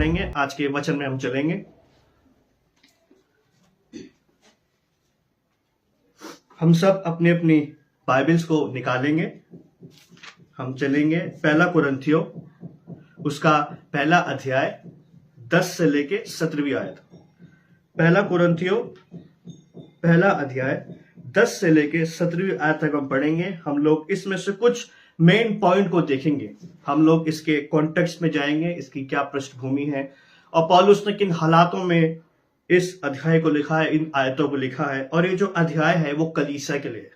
पढ़ेंगे, आज के वचन में हम चलेंगे। हम सब अपनी अपनी बाइबल्स को निकालेंगे, हम चलेंगे पहला कुरिन्थियों उसका पहला अध्याय 10 से लेके 17वीं आयत। पहला कुरिन्थियों पहला अध्याय 10 से लेके 17वीं आयत तक हम पढ़ेंगे। हम लोग इसमें से कुछ मेन पॉइंट को देखेंगे, हम लोग इसके कॉन्टेक्स्ट में जाएंगे, इसकी क्या पृष्ठभूमि है और पौलुस ने किन हालातों में इस अध्याय को लिखा है, इन आयतों को लिखा है। और ये जो अध्याय है वो कलीसिया के लिए है,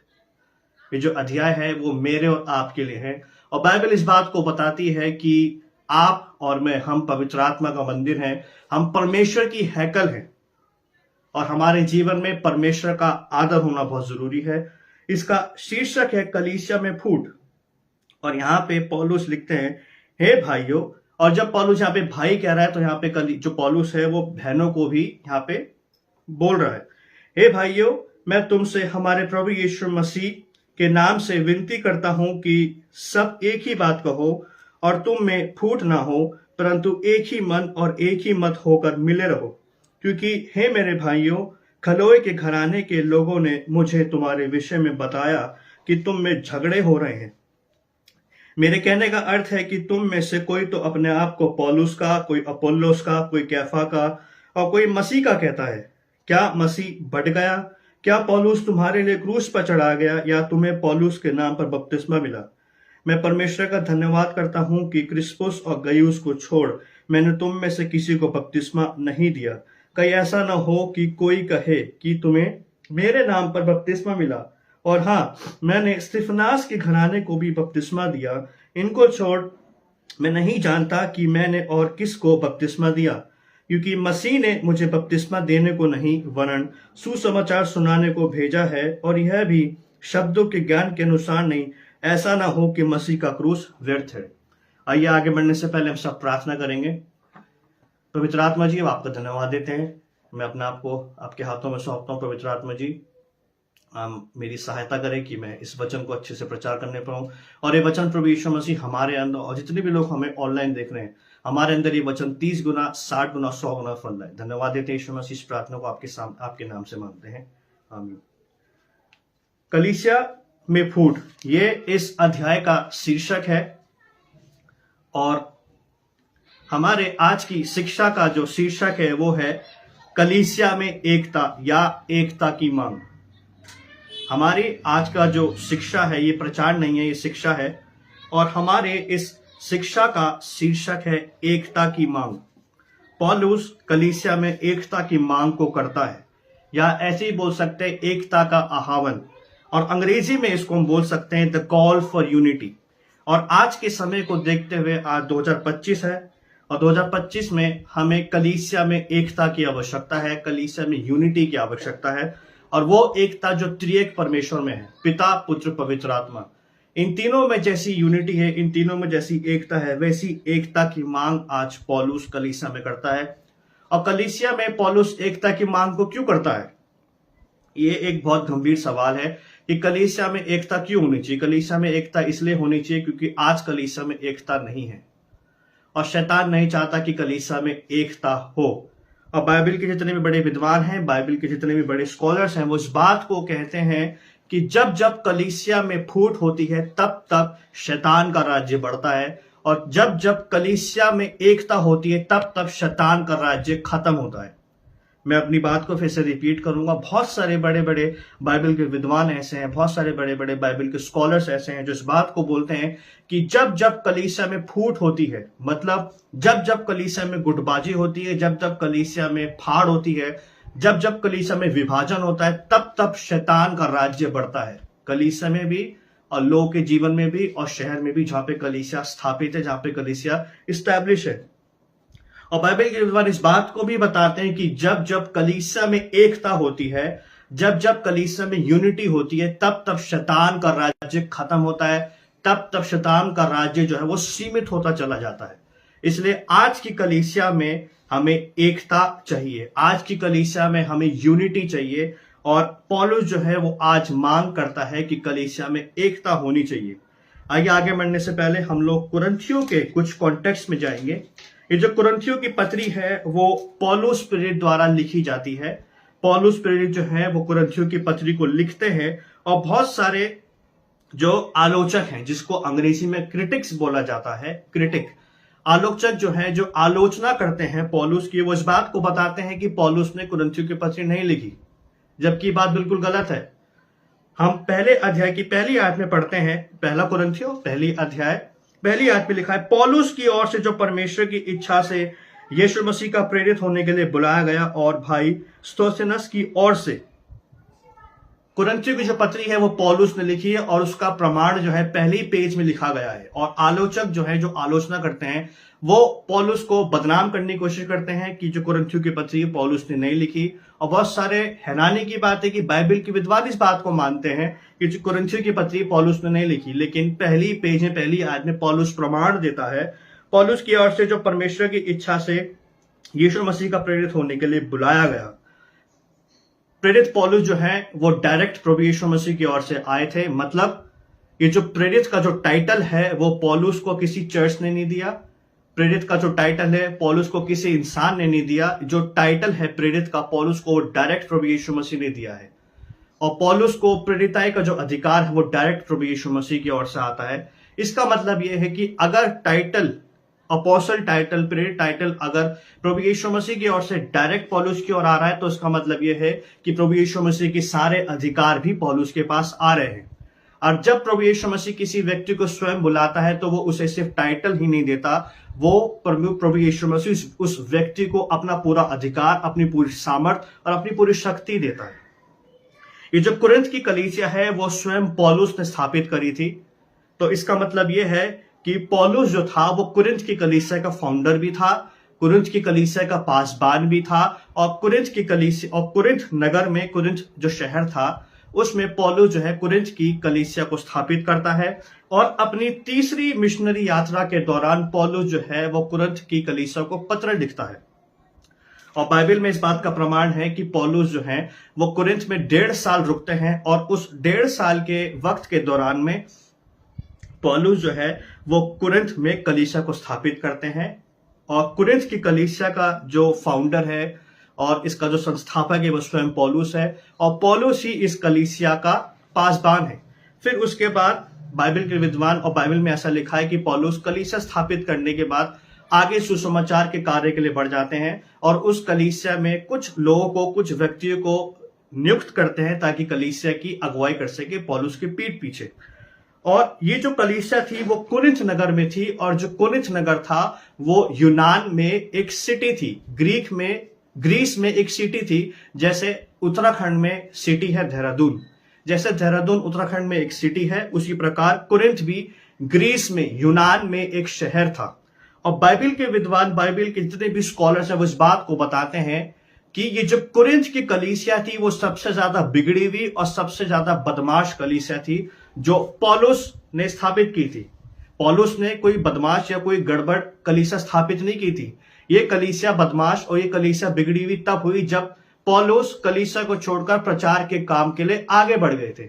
ये जो अध्याय है वो मेरे और आपके लिए है। और बाइबल इस बात को बताती है कि आप और मैं, हम पवित्र आत्मा का मंदिर हैं, हम परमेश्वर की हैकल हैं और हमारे जीवन में परमेश्वर का आदर होना बहुत जरूरी है। इसका शीर्षक है कलीसिया में फूट। और यहाँ पे पौलुस लिखते हैं, हे भाइयों। और जब पौलुस यहाँ पे भाई कह रहा है तो यहाँ पे जो पौलुस है वो बहनों को भी यहाँ पे बोल रहा है। हे भाइयों, मैं तुमसे हमारे प्रभु यीशु मसीह के नाम से विनती करता हूं कि सब एक ही बात कहो और तुम में फूट ना हो, परंतु एक ही मन और एक ही मत होकर मिले रहो। क्योंकि हे मेरे भाइयों, खलोए के घराने के लोगों ने मुझे तुम्हारे विषय में बताया कि तुम में झगड़े हो रहे हैं। मेरे कहने का अर्थ है कि तुम में से कोई तो अपने आप को पौलुस का, कोई अपोल्लोस का, कोई कैफा का और कोई मसीह का कहता है। क्या मसीह बढ़ गया? क्या पौलुस तुम्हारे लिए क्रूस पर चढ़ा गया या तुम्हें पौलुस के नाम पर बपतिस्मा मिला? मैं परमेश्वर का धन्यवाद करता हूं कि क्रिस्पुस और गयुस को छोड़ मैंने तुम में से किसी को बपतिस्मा नहीं दिया। कहीं ऐसा न हो कि कोई कहे कि तुम्हें मेरे नाम पर बपतिस्मा मिला, और हाँ, मैंने स्तिफनास के घराने को भी बपतिस्मा दिया। इनको छोड़ मैं नहीं जानता कि मैंने और किसको बपतिस्मा दिया, क्योंकि मसीह ने मुझे बपतिस्मा देने को नहीं वरन सुसमाचार सुनाने को भेजा है, और यह भी शब्दों के ज्ञान के अनुसार नहीं, ऐसा ना हो कि मसीह का क्रूस व्यर्थ है। आइए आगे बढ़ने से पहले हम सब प्रार्थना करेंगे। पवित्र आत्मा जी, आपका धन्यवाद देते हैं। मैं अपने आप को आपके हाथों में सौंपता हूँ। पवित्र आत्मा जी, मेरी सहायता करें कि मैं इस वचन को अच्छे से प्रचार करने पाऊं, और ये वचन प्रभु यीशु मसीह हमारे अंदर और जितने भी लोग हमें ऑनलाइन देख रहे हैं, हमारे अंदर ये वचन 30 गुना, 60 गुना, 100 गुना फल लाए। धन्यवाद देते हैं यीशु मसीह। इस प्रार्थना को आपके नाम से मांगते हैं, आमीन। कलीसिया में फूट, ये इस अध्याय का शीर्षक है और हमारे आज की शिक्षा का जो शीर्षक है वो है कलीसिया में एकता या एकता की मांग। हमारी आज का जो शिक्षा है ये प्रचार नहीं है, ये शिक्षा है, और हमारे इस शिक्षा का शीर्षक है एकता की मांग। पौलुस कलीसिया में एकता की मांग को करता है, या ऐसे ही बोल सकते हैं एकता का आह्वान, और अंग्रेजी में इसको हम बोल सकते हैं द कॉल फॉर यूनिटी। और आज के समय को देखते हुए आज 2025 है और 2025 में हमें कलीसिया में एकता की आवश्यकता है, कलीसिया में यूनिटी की आवश्यकता है। और वो एकता जो त्रिएक परमेश्वर में है, पिता, पुत्र, पवित्र आत्मा। इन तीनों में जैसी यूनिटी है, इन तीनों में जैसी एकता है, वैसी एकता की मांग आज पौलुस कलीसिया में करता है। और कलीसिया में पौलुस एकता की मांग को क्यों करता है? ये एक बहुत गंभीर सवाल है कि कलीसिया में एकता क्यों होनी चाहिए। कलीसिया में एकता इसलिए होनी चाहिए क्योंकि आज कलीसिया में एकता नहीं है और शैतान नहीं चाहता कि कलीसिया में एकता हो। और बाइबल के जितने भी बड़े विद्वान हैं, बाइबल के जितने भी बड़े स्कॉलर्स हैं, वो इस बात को कहते हैं कि जब जब कलीसिया में फूट होती है तब तब शैतान का राज्य बढ़ता है, और जब जब कलीसिया में एकता होती है तब तब शैतान का राज्य खत्म होता है। मैं अपनी बात को फिर से रिपीट करूंगा। बहुत सारे बड़े बड़े बाइबल के विद्वान ऐसे हैं, बहुत सारे बड़े बड़े बाइबल के स्कॉलर्स ऐसे हैं जो इस बात को बोलते हैं कि जब जब कलीसिया में फूट होती है, मतलब जब जब कलीसिया में गुटबाजी होती है, जब जब कलीसिया में फाड़ होती है, जब जब कलीसिया में विभाजन होता है, तब तब शैतान का राज्य बढ़ता है, कलीसिया में भी और लोगों के जीवन में भी और शहर में भी, जहां पे कलीसिया स्थापित है, जहां पे कलीसिया इस्टेब्लिश है। और बाइबल के विद्वान इस बात को भी बताते हैं कि जब जब कलीसिया में एकता होती है, जब जब कलीसिया में यूनिटी होती है, तब तब शैतान का राज्य खत्म होता है, तब तब शैतान का राज्य जो है वो सीमित होता चला जाता है। इसलिए आज की कलीसिया में हमें एकता चाहिए, आज की कलीसिया में हमें यूनिटी चाहिए, और पौलुस जो है वो आज मांग करता है कि कलीसिया में एकता होनी चाहिए। आइए आगे बढ़ने से पहले हम लोग कुरिन्थियों के कुछ कॉन्टेक्स्ट में जाएंगे। ये जो कुरिन्थियों की पत्री है वो पौलुस प्रेरित द्वारा लिखी जाती है। पौलुस प्रेरित जो है वो कुरिन्थियों की पत्री को लिखते हैं और बहुत सारे जो आलोचक हैं, जिसको अंग्रेजी में क्रिटिक्स बोला जाता है, क्रिटिक आलोचक जो है, जो आलोचना करते हैं पौलुस की, वो इस बात को बताते हैं कि पौलुस ने कुरिन्थियों की पत्री नहीं लिखी, जबकि बात बिल्कुल गलत है। हम पहले अध्याय की पहली आयत में पढ़ते हैं, पहला कुरिन्थियों पहली अध्याय पहली आयत में लिखा है, पौलुस की ओर से जो परमेश्वर की इच्छा से यीशु मसीह का प्रेरित होने के लिए बुलाया गया, और भाई स्तोसिनस की ओर से। कुरिन्थियों की जो पत्री है वो पौलुस ने लिखी है और उसका प्रमाण जो है पहली पेज में लिखा गया है। और आलोचक जो है, जो आलोचना करते हैं, वो पौलुस को बदनाम करने की कोशिश करते हैं कि जो कुरिन्थियों की पत्री पौलुस ने नहीं लिखी। और बहुत सारे हैरानी की बात है कि बाइबल के विद्वान इस बात को मानते हैं कि जो कुरिन्थियों की पत्री पौलुस ने नहीं लिखी, लेकिन पहली पेज में पहली आयत में पौलुस प्रमाण देता है, पौलुस की ओर से जो परमेश्वर की इच्छा से यीशु मसीह का प्रेरित होने के लिए बुलाया गया। प्रेरित पौलुस जो है वो डायरेक्ट प्रभु यीशु मसीह की ओर से आए थे। मतलब ये जो प्रेरित का जो टाइटल है वो पौलुस को किसी चर्च ने नहीं दिया। प्रेरित का जो टाइटल है पौलुस को किसी इंसान ने नहीं दिया। जो टाइटल है प्रेरित का, पौलुस को डायरेक्ट प्रभु यीशु मसीह ने दिया है। और पौलुस को प्रेरिताई का जो अधिकार है वो डायरेक्ट प्रभु यीशु मसीह की ओर से आता है। इसका मतलब यह है कि अगर टाइटल, अपोस्टल टाइटल, प्रेरित टाइटल अगर प्रभु यीशु मसीह की ओर से डायरेक्ट पौलुस की ओर आ रहा है, तो इसका मतलब यह है कि प्रभु यीशु मसीह के सारे अधिकार भी पौलुस के पास आ रहे हैं। और जब प्रभु यीशु मसीह किसी व्यक्ति को स्वयं बुलाता है तो वो उसे सिर्फ टाइटल ही नहीं देता, वो प्रभु यीशु मसीह उस व्यक्ति को अपना पूरा अधिकार, अपनी पूरी सामर्थ और अपनी पूरी शक्ति देता है। ये जो कुरिन्थ की कलीसिया है वो स्वयं पौलुस ने स्थापित करी थी। तो इसका मतलब यह है कि पौलुस जो था वो कुरिन्थ की कलीसिया का फाउंडर भी था, कुरिन्थ की कलीसिया का पासबान भी था। और कुरिन्थ की कलीसिया, और कुरिन्थ नगर में, कुरिन्थ जो शहर था उसमें पौलुस जो है कुरिन्थ की कलीसिया को स्थापित करता है। और अपनी तीसरी मिशनरी यात्रा के दौरान पौलुस जो है वो कुरिन्थ की कलीसिया को पत्र लिखता है। और बाइबल में इस बात का प्रमाण है कि पौलुस जो है वो कुरिन्थ में 1.5 साल रुकते हैं। और उस 1.5 साल के वक्त के दौरान में पौलुस जो है वो कुरिन्थ में कलीसिया को स्थापित करते हैं। और कुरिन्थ की कलीसिया का जो फाउंडर है और इसका जो संस्थापक है वो स्वयं पौलुस है। और पौलुस ही इस कलीसिया का पासबान है। फिर उसके बाद बाइबल के विद्वान, और बाइबल में ऐसा लिखा है कि पौलुस कलीसिया स्थापित करने के बाद आगे सुसमाचार के कार्य के लिए बढ़ जाते हैं। और उस कलीसिया में कुछ लोगों को, कुछ व्यक्तियों को नियुक्त करते हैं ताकि कलीसिया की अगुवाई कर सके पौलुस के पीठ पीछे। और ये जो कलीसिया थी वो कुरिन्थ नगर में थी। और जो कुरिन्थ नगर था वो यूनान में एक सिटी थी, ग्रीस में एक सिटी थी। जैसे उत्तराखंड में सिटी है देहरादून, जैसे देहरादून उत्तराखंड में एक सिटी है, उसी प्रकार कुरिन्थ भी ग्रीस में, यूनान में एक शहर था। और बाइबल के विद्वान, बाइबल के जितने भी स्कॉलर्स हैं वो इस बात को बताते हैं कि ये जो कुरिन्थ की कलीसिया थी वो सबसे ज्यादा बिगड़ी हुई और सबसे ज्यादा बदमाश कलीसिया थी जो पौलुस ने स्थापित की थी। पौलुस ने कोई बदमाश या कोई गड़बड़ कलीसिया स्थापित नहीं की थी। ये कलीसिया बदमाश और ये कलीसिया बिगड़ी हुई तब हुई जब पौलुस कलीसिया को छोड़कर प्रचार के काम के लिए आगे बढ़ गए थे।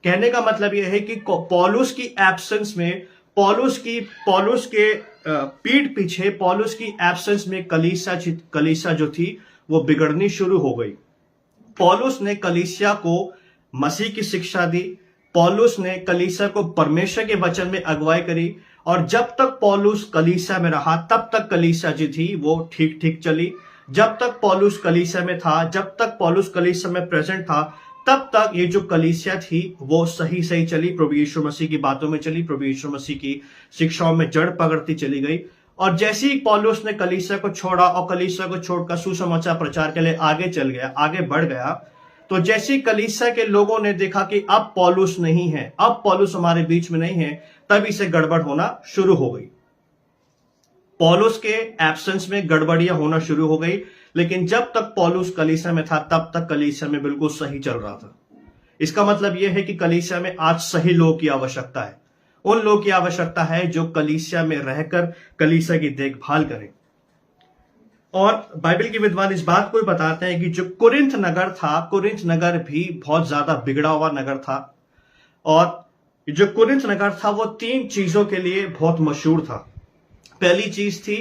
कहने का मतलब यह है कि पौलुस की एब्सेंस में, पौलुस के पीठ पीछे, पौलुस की एब्सेंस में कलीसिया जो थी वो बिगड़नी शुरू हो गई। पौलुस ने कलीसिया को मसीह की शिक्षा दी। पौलुस ने कलीसिया को परमेश्वर के वचन में अगुवाई करी। और जब तक पौलुस कलीसिया में रहा तब तक कलीसिया जो थी वो ठीक ठीक चली। जब तक पौलुस कलीसिया में था, जब तक पौलुस कलीसिया में प्रेजेंट था, तब तक ये जो कलीसिया थी वो सही सही चली, प्रभु यीशु मसीह की बातों में चली, प्रभु यीशु मसीह की शिक्षाओं में जड़ पकड़ती चली गई। और जैसे ही पौलुस ने कलीसिया को छोड़ा और कलीसिया को छोड़कर सुसमाचार प्रचार के लिए आगे चल गया, आगे बढ़ गया, तो जैसे ही कलीसिया के लोगों ने देखा कि अब पौलुस नहीं है, अब पौलुस हमारे बीच में नहीं है, तब इसे गड़बड़ होना शुरू हो गई। पौलुस के एब्सेंस में गड़बड़ियां होना शुरू हो गई। लेकिन जब तक पौलुस कलीसिया में था तब तक कलीसिया में बिल्कुल सही चल रहा था। इसका मतलब यह है कि कलीसिया में आज सही लोगों की आवश्यकता है। उन लोगों की आवश्यकता है जो कलीसिया में रहकर कलीसिया की देखभाल करें। और बाइबल के विद्वान इस बात को भी बताते हैं कि जो कुरिन्थ नगर था, कुरिन्थ नगर भी बहुत ज्यादा बिगड़ा हुआ नगर था। और जो कुरिन्थ नगर था वो 3 चीजों के लिए बहुत मशहूर था। पहली चीज थी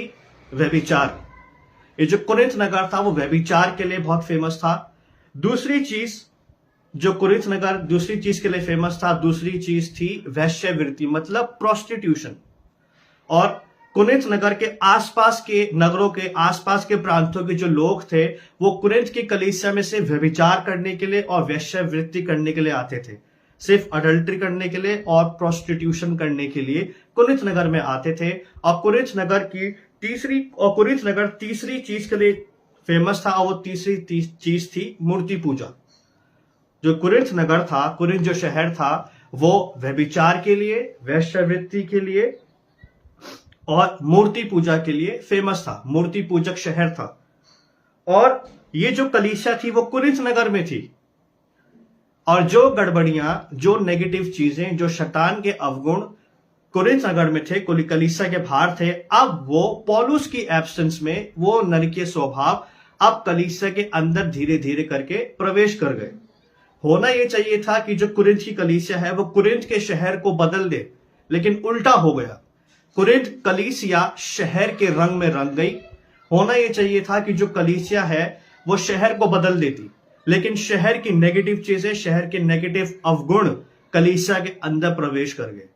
व्यभिचार। ये जो कुरिन्थ नगर था वो व्यभिचार के लिए बहुत फेमस था। दूसरी चीज जो कुरिन्थ नगर दूसरी चीज के लिए फेमस था, दूसरी चीज थी वैश्यवृत्ति, मतलब प्रोस्टिट्यूशन। और कुरिन्थ नगर के आसपास के नगरों के आसपास के प्रांतों के जो लोग थे वो कुरिन्थ की कलीसिया में से व्यभिचार करने के लिए और वैश्यवृत्ति करने के लिए आते थे। सिर्फ अडल्ट्री करने के लिए और प्रोस्टिट्यूशन करने के लिए कुरिन्थ नगर में आते थे। और कुरिन्थ नगर तीसरी चीज के लिए फेमस था, और वो तीसरी चीज थी मूर्ति पूजा। जो कुरिन्थ नगर था, कुरिन्थ जो शहर था, वो व्यभिचार के लिए, वैश्यवृत्ति के लिए और मूर्ति पूजा के लिए फेमस था, मूर्ति पूजक शहर था। और ये जो कलीसिया थी वो कुरिन्थ नगर में थी। और जो गड़बड़ियां, जो नेगेटिव चीजें, जो शैतान के अवगुण कुरिन्थ नगर में थे, कलीसिया के बाहर थे, अब वो पौलुस की एब्सेंस में वो नरकीय स्वभाव अब कलीसिया के अंदर धीरे धीरे करके प्रवेश कर गए। होना यह चाहिए था कि जो कुरिन्थ की कलीसिया है वो कुरिन्थ के शहर को बदल दे, लेकिन उल्टा हो गया। कुरिन्थ कलीसिया शहर के रंग में रंग गई। होना यह चाहिए था कि जो कलीसिया है वो शहर को बदल देती, लेकिन शहर की नेगेटिव चीजें, शहर के नेगेटिव अवगुण कलीसिया के अंदर प्रवेश कर गए।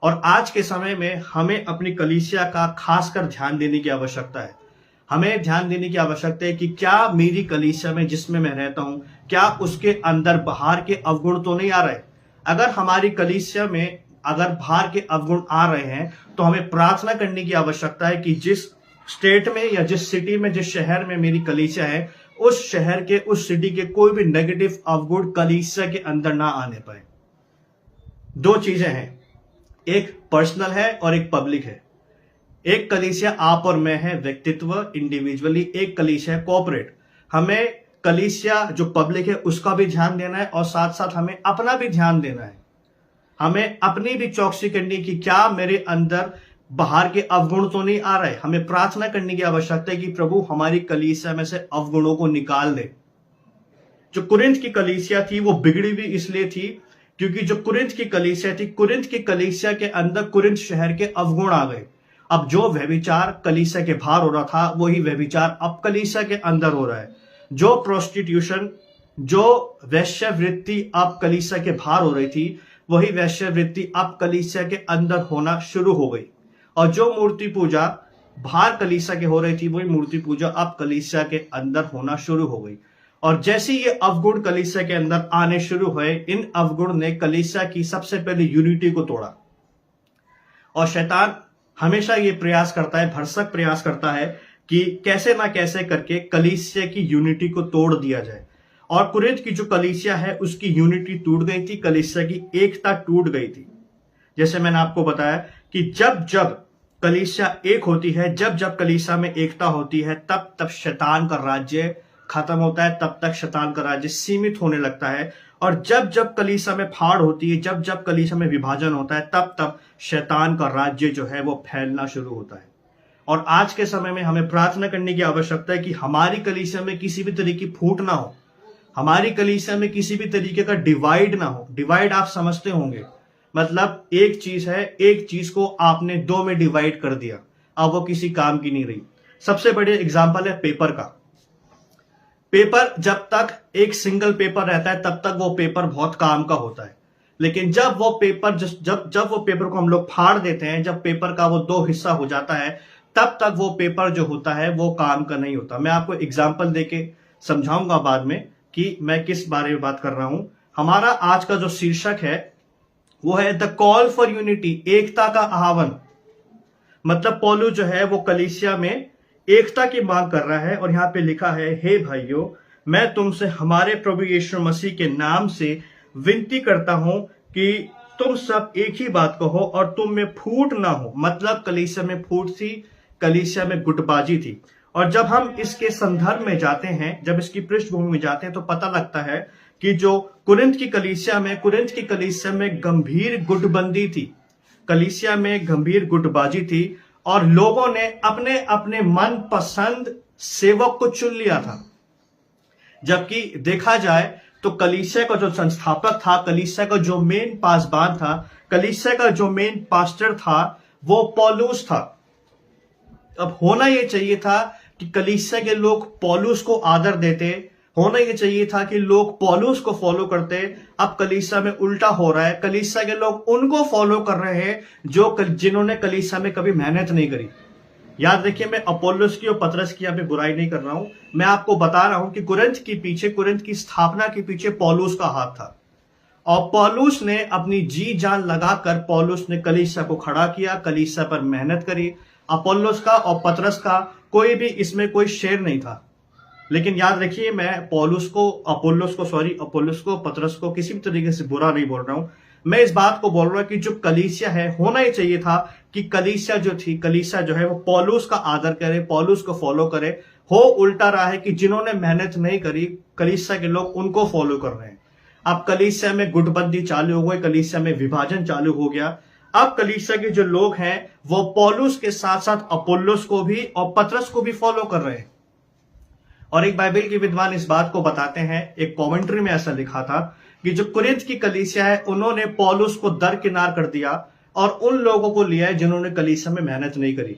और आज के समय में हमें अपनी कलीसिया का खासकर ध्यान देने की आवश्यकता है। हमें ध्यान देने की आवश्यकता है कि क्या मेरी कलीसिया में जिसमें मैं रहता हूं, क्या उसके अंदर बाहर के अवगुण तो नहीं आ रहे। अगर हमारी कलीसिया में अगर बाहर के अवगुण आ रहे हैं तो हमें प्रार्थना करने की आवश्यकता है कि जिस स्टेट में या जिस सिटी में, जिस शहर में मेरी कलीसिया है, उस शहर के, उस सिटी के कोई भी नेगेटिव अवगुण कलीसिया के अंदर ना आने पाए। दो चीजें हैं, एक पर्सनल है और एक पब्लिक है। एक कलीसिया आप और मैं है, व्यक्तित्व, इंडिविजुअली। एक कलीसिया है कॉर्पोरेट। हमें कलीसिया जो पब्लिक है उसका भी ध्यान देना है और साथ साथ हमें अपना भी ध्यान देना है। हमें अपनी भी चौकसी करनी कि क्या मेरे अंदर बाहर के अवगुण तो नहीं आ रहे। हमें प्रार्थना करने की आवश्यकता है कि प्रभु हमारी कलीसिया में से अवगुणों को निकाल दे। जो कुरिन्थ की कलीसिया थी वो बिगड़ी भी इसलिए थी क्योंकि जो कुरिन्थ की कलीसिया थी, कुरिन्थ की कलीसिया के अंदर कुरिन्थ शहर के अवगुण आ गए। अब जो व्यभिचार कलीसिया के बाहर हो रहा था वही व्यभिचार अब कलीसिया के अंदर हो रहा है। जो प्रोस्टिट्यूशन, जो वैश्यवृत्ति अब कलीसिया के बाहर हो रही थी, वही वैश्यवृत्ति अब कलीसिया के अंदर होना शुरू हो गई। और जो मूर्ति पूजा बाहर कलीसिया के हो रही थी, वही मूर्ति पूजा अब कलीसिया के अंदर होना शुरू हो गई। और जैसे ये अवगुण कलीसिया के अंदर आने शुरू हुए, इन अवगुण ने कलीसिया की सबसे पहले यूनिटी को तोड़ा। और शैतान हमेशा ये प्रयास करता है, भरसक प्रयास करता है कि कैसे ना कैसे करके कलीसिया की यूनिटी को तोड़ दिया जाए। और कुरिन्थ की जो कलीसिया है उसकी यूनिटी टूट गई थी, कलीसिया की एकता टूट गई थी। जैसे मैंने आपको बताया कि जब जब कलीसिया एक होती है, जब जब कलीसिया में एकता होती है, तब तब शैतान का राज्य खत्म होता है, तब तक शैतान का राज्य सीमित होने लगता है। और जब जब कलीसिया में फाड़ होती है, जब जब कलीसिया में विभाजन होता है, तब तब शैतान का राज्य जो है वो फैलना शुरू होता है। और आज के समय में हमें प्रार्थना करने की आवश्यकता है कि हमारी कलीसिया में किसी भी तरीके की फूट ना हो, हमारी कलीसिया में किसी भी तरीके का डिवाइड ना हो। डिवाइड आप समझते होंगे, मतलब एक चीज है, एक चीज को आपने दो में डिवाइड कर दिया, अब वो किसी काम की नहीं रही। सबसे बड़े एग्जाम्पल है पेपर का। पेपर जब तक एक सिंगल पेपर रहता है तब तक वो पेपर बहुत काम का होता है, लेकिन जब वो पेपर जब वो पेपर को हम लोग फाड़ देते हैं, जब पेपर का वो दो हिस्सा हो जाता है, तब तक वो पेपर जो होता है वो काम का नहीं होता। मैं आपको एग्जाम्पल देके समझाऊंगा बाद में कि मैं किस बारे में बात कर रहा हूं। हमारा आज का जो शीर्षक है वो है द कॉल फॉर यूनिटी, एकता का आह्वान। मतलब पौलुस जो है वो कलीसिया में एकता की मांग कर रहा है। और यहां पे लिखा है, हे भाइयों, मैं तुमसे हमारे प्रभु यीशु मसीह के नाम से विनती करता हूं कि तुम सब एक ही बात कहो और तुम में फूट ना हो। मतलब कलीसिया में फूट थी, कलीसिया में गुटबाजी थी। और जब हम इसके संदर्भ में जाते हैं, जब इसकी पृष्ठभूमि में जाते हैं, तो पता लगता है कि जो कुरिन्थ की कलीसिया में गंभीर गुटबंदी थी, कलीसिया में गंभीर गुटबाजी थी और लोगों ने अपने अपने मन पसंद सेवक को चुन लिया था। जबकि देखा जाए तो कलीसिया का जो संस्थापक था, कलीसिया का जो मेन पासबान था, कलीसिया का जो मेन पास्टर था, वो पौलुस था। अब होना यह चाहिए था कि कलीसिया के लोग पौलुस को आदर देते, होना यह चाहिए था कि लोग पौलुस को फॉलो करते। अब कलीसिया में उल्टा हो रहा है, कलीसिया के लोग उनको फॉलो कर रहे हैं जिन्होंने कलीसिया में कभी मेहनत नहीं करी। याद रखिए, मैं अपोलोस की और पतरस की यहाँ पे बुराई नहीं कर रहा हूं, मैं आपको बता रहा हूं कि कुरिन्थ की स्थापना के पीछे पौलुस का हाथ था। और पौलुस ने अपनी जी जान लगाकर पौलुस ने कलीसिया को खड़ा किया, कलीसिया पर मेहनत करी। अपोलोस का और पतरस का कोई भी इसमें कोई शेयर नहीं था। लेकिन याद रखिए, मैं अपोलोस को पतरस को किसी भी तरीके से बुरा नहीं बोल रहा हूं। मैं इस बात को बोल रहा हूं कि जो कलीसिया है, होना ही चाहिए था कि कलीसिया जो है वो पौलुस का आदर करे, पौलुस को फॉलो करे। हो उल्टा रहा है कि जिन्होंने मेहनत नहीं करी, कलीसिया के लोग उनको फॉलो कर रहे हैं। अब कलीसिया में गुटबंदी चालू हो गई, कलीसिया में विभाजन चालू हो गया। अब कलीसिया के जो लोग हैं वो पौलुस के साथ साथ अपोलोस को भी और पतरस को भी फॉलो कर रहे हैं। और एक बाइबल के विद्वान इस बात को बताते हैं, एक कमेंट्री में ऐसा लिखा था कि जो कुरिन्थ की कलीसिया है उन्होंने पौलुस को दरकिनार कर दिया और उन लोगों को लिया है जिन्होंने कलीसिया में मेहनत नहीं करी।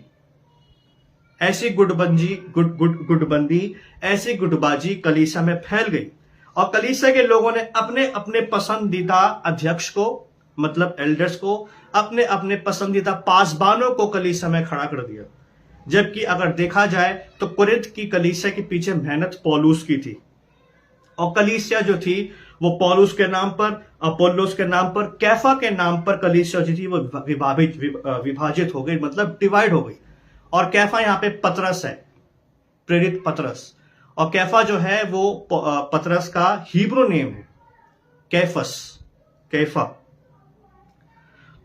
ऐसी गुटबंदी, ऐसी गुटबाजी कलीसिया में फैल गई और कलीसिया के लोगों ने अपने अपने पसंदीदा अध्यक्ष को, मतलब एल्डर्स को, अपने अपने पसंदीदा पासबानों को कलीसिया में खड़ा कर दिया। जबकि अगर देखा जाए तो कुरिन्थ की कलीसिया के पीछे मेहनत पौलुस की थी और कलीसिया जो थी वो पौलुस के नाम पर, अपोलोस के नाम पर, कैफा के नाम पर कलीसिया जो थी वो विभाजित हो गई, मतलब डिवाइड हो गई। और कैफा यहां पे पतरस है, प्रेरित पतरस। और कैफा जो है वो पतरस का हिब्रू नेम है, कैफा।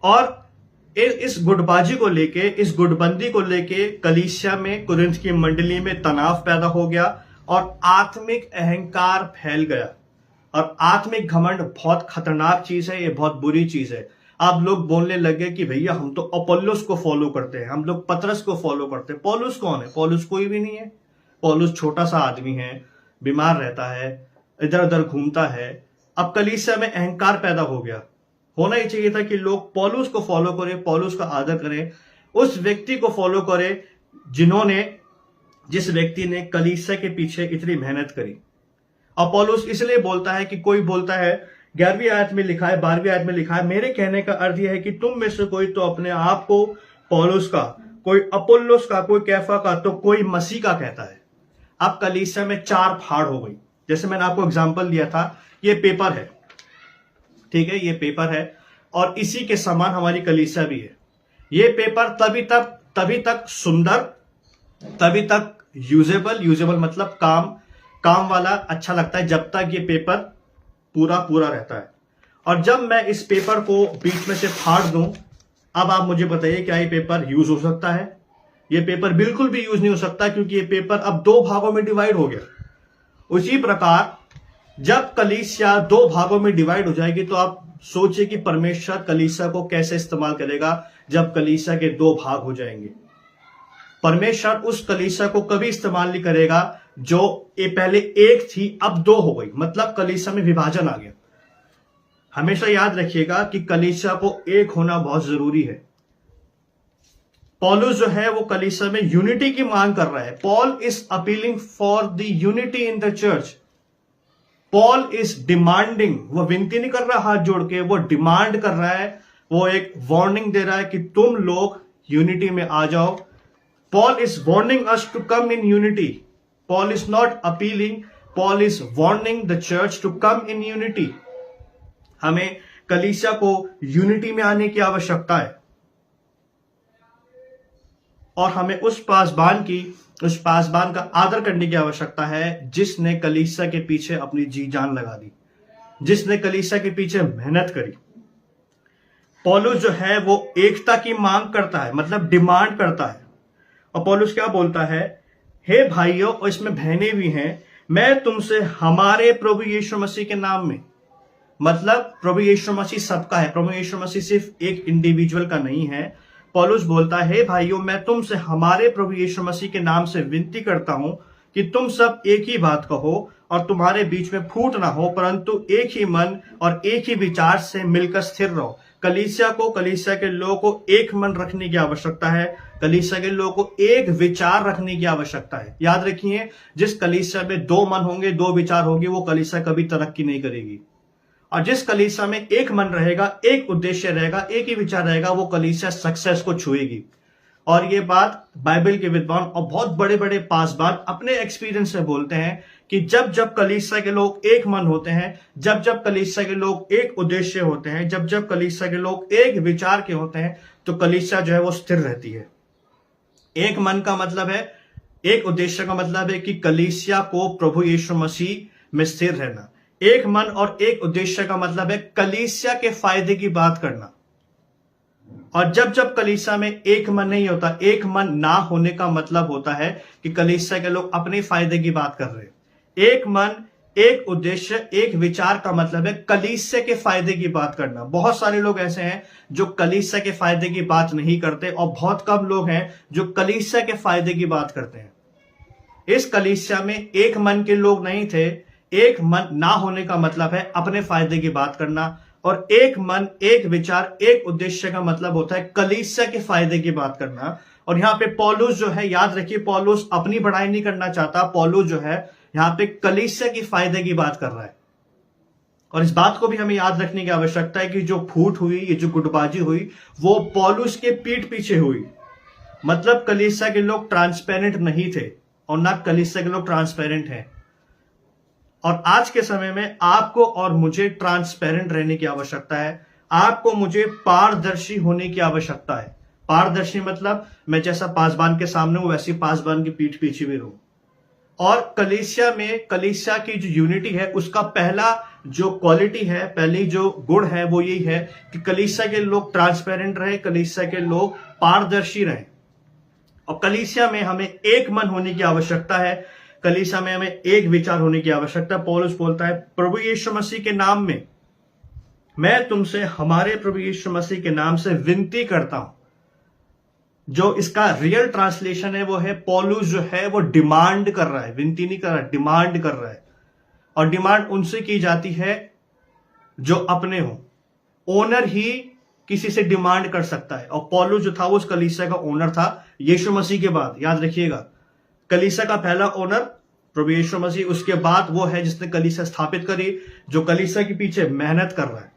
और इस गुटबाजी को लेके, इस गुटबंदी को लेके कलीसिया में, कुरिन्थ की मंडली में तनाव पैदा हो गया और आत्मिक अहंकार फैल गया। और आत्मिक घमंड बहुत खतरनाक चीज है, ये बहुत बुरी चीज है। आप लोग बोलने लगे कि भैया हम तो अपोलोस को फॉलो करते हैं, हम लोग पतरस को फॉलो करते हैं। पौलुस कौन है? पौलुस कोई भी नहीं है। पौलुस छोटा सा आदमी है, बीमार रहता है, इधर उधर घूमता है। अब कलीसिया में अहंकार पैदा हो गया। होना ही चाहिए था कि लोग पौलुस को फॉलो करें, पौलुस का आदर करें, उस व्यक्ति को फॉलो करें जिस व्यक्ति ने कलीसिया के पीछे इतनी मेहनत करी। और पौलुस इसलिए बोलता है कि कोई बोलता है 11वीं आयत में लिखा है, 12वीं आयत में लिखा है, मेरे कहने का अर्थ यह है कि तुम में से कोई तो अपने आप को पौलुस का, कोई अपोलोस का, कोई कैफा का, तो कोई मसीह का कहता है। अब कलीसिया में चार फाड़ हो गई। जैसे मैंने आपको एग्जाम्पल दिया था, ये पेपर है, ठीक है, ये पेपर है और इसी के समान हमारी कलीसिया भी है। ये पेपर तभी तक सुंदर, तभी तक यूजेबल मतलब काम वाला अच्छा लगता है जब तक ये पेपर पूरा रहता है। और जब मैं इस पेपर को बीच में से फाड़ दूं, अब आप मुझे बताइए क्या ये पेपर यूज हो सकता है? ये पेपर बिल्कुल भी यूज नहीं हो सकता, क्योंकि ये पेपर अब दो भागों में डिवाइड हो गया। उसी प्रकार जब कलीसिया दो भागों में डिवाइड हो जाएगी तो आप सोचिए कि परमेश्वर कलीसिया को कैसे इस्तेमाल करेगा जब कलीसिया के दो भाग हो जाएंगे। परमेश्वर उस कलीसिया को कभी इस्तेमाल नहीं करेगा जो ये पहले एक थी अब दो हो गई, मतलब कलीसिया में विभाजन आ गया। हमेशा याद रखिएगा कि कलीसिया को एक होना बहुत जरूरी है। पौलुस जो है वो कलीसिया में यूनिटी की मांग कर रहा है। Paul is appealing for the unity in the church. Paul is demanding, वो विनती नहीं कर रहा हाथ जोड़ के, वो डिमांड कर रहा है, वो एक वार्निंग दे रहा है कि तुम लोग यूनिटी में आ जाओ। Paul is warning us to come in unity. Paul is not appealing, Paul is warning the church to come in unity. हमें कलीसिया को यूनिटी में आने की आवश्यकता है और हमें उस पासबान का आदर करने की आवश्यकता है जिसने कलीसिया के पीछे अपनी जी जान लगा दी, जिसने कलीसिया के पीछे मेहनत करी। पौलुस जो है वो एकता की मांग करता है, मतलब डिमांड करता है। और पौलुस क्या बोलता है? हे भाइयों, और इसमें बहनें भी हैं, मैं तुमसे हमारे प्रभु यीशु मसीह के नाम में, मतलब प्रभु यीशु मसीह सबका है, प्रभु यीशु मसीह सिर्फ एक इंडिविजुअल का नहीं है। पौलुस बोलता है, हे भाइयों, मैं तुमसे हमारे प्रभु यीशु मसीह के नाम से विनती करता हूं कि तुम सब एक ही बात कहो और तुम्हारे बीच में फूट ना हो, परंतु एक ही मन और एक ही विचार से मिलकर स्थिर रहो। कलीसिया के लोगों को एक मन रखने की आवश्यकता है। कलीसिया के लोगों को एक विचार रखने की आवश्यकता है। याद रखिए, जिस कलीसिया में दो मन होंगे, दो विचार होंगे, वो कलीसिया कभी तरक्की नहीं करेगी। और जिस कलीसिया में एक मन रहेगा, एक उद्देश्य रहेगा, एक ही विचार रहेगा, वो कलीसिया सक्सेस को छुएगी। और ये बात बाइबल के विद्वान और बहुत बड़े बड़े पासबान अपने एक्सपीरियंस से बोलते हैं कि जब जब कलीसिया के लोग एक मन होते हैं, जब जब कलीसिया के लोग एक उद्देश्य होते हैं, जब जब कलीसिया के लोग एक विचार के होते हैं, तो कलीसिया जो है वो स्थिर रहती है। एक मन का मतलब है, एक उद्देश्य का मतलब है कि कलीसिया को प्रभु यीशु मसीह में स्थिर रहना। एक मन और एक उद्देश्य का मतलब है कलीसिया के फायदे की बात करना। और जब जब कलीसिया में एक मन नहीं होता, एक मन ना होने का मतलब होता है कि कलीसिया के लोग अपने फायदे की बात कर रहे हैं। एक मन, एक उद्देश्य, एक विचार का मतलब है कलीसिया के फायदे की बात करना। बहुत सारे लोग ऐसे हैं जो कलीसिया के फायदे की बात नहीं करते, और बहुत कम लोग हैं जो कलीसिया के फायदे की बात करते हैं। इस कलीसिया में एक मन के लोग नहीं थे। एक मन ना होने का मतलब है अपने फायदे की बात करना, और एक मन, एक विचार, एक उद्देश्य का मतलब होता है कलीसिया के फायदे की बात करना। और यहां पे पौलुस जो है, याद रखिए, पौलुस अपनी बड़ाई नहीं करना चाहता। पौलुस जो है यहां पे कलीसिया की फायदे की बात कर रहा है। और इस बात को भी हमें याद रखने की आवश्यकता है कि जो फूट हुई, ये जो गुटबाजी हुई, वो पौलुस के पीठ पीछे हुई। मतलब कलीसिया के लोग ट्रांसपेरेंट नहीं थे, और ना कलीसिया के लोग ट्रांसपेरेंट हैं। और आज के समय में आपको और मुझे ट्रांसपेरेंट रहने की आवश्यकता है। आपको मुझे पारदर्शी होने की आवश्यकता है। पारदर्शी मतलब मैं जैसा पासबान के सामने हूं, वैसी पासबान की पीठ पीछे भी रहूं। और कलीसिया में, कलीसिया की जो यूनिटी है, उसका पहला जो क्वालिटी है, पहली जो गुण है, वो यही है कि कलीसिया के लोग ट्रांसपेरेंट रहे, कलीसिया के लोग पारदर्शी रहे। और कलीसिया में हमें एक मन होने की आवश्यकता है। कलीसिया में हमें एक विचार होने की आवश्यकता है। पौलुस बोलता है, प्रभु यीशु मसीह के नाम में मैं तुमसे, हमारे प्रभु यीशु मसीह के नाम से विनती करता हूं। जो इसका रियल ट्रांसलेशन है वो है, पौलुस जो है वो डिमांड कर रहा है, विनती नहीं कर रहा है, डिमांड कर रहा है। और डिमांड उनसे की जाती है जो अपने हो। ओनर ही किसी से डिमांड कर सकता है, और पौलुस जो था वो उस कलीसिया का ओनर था यीशु मसीह के बाद। याद रखिएगा, कलीसिया का पहला ओनर प्रभु यीशु मसीह, उसके बाद वो है जिसने कलीसिया स्थापित करी, जो कलीसिया के पीछे मेहनत कर रहा है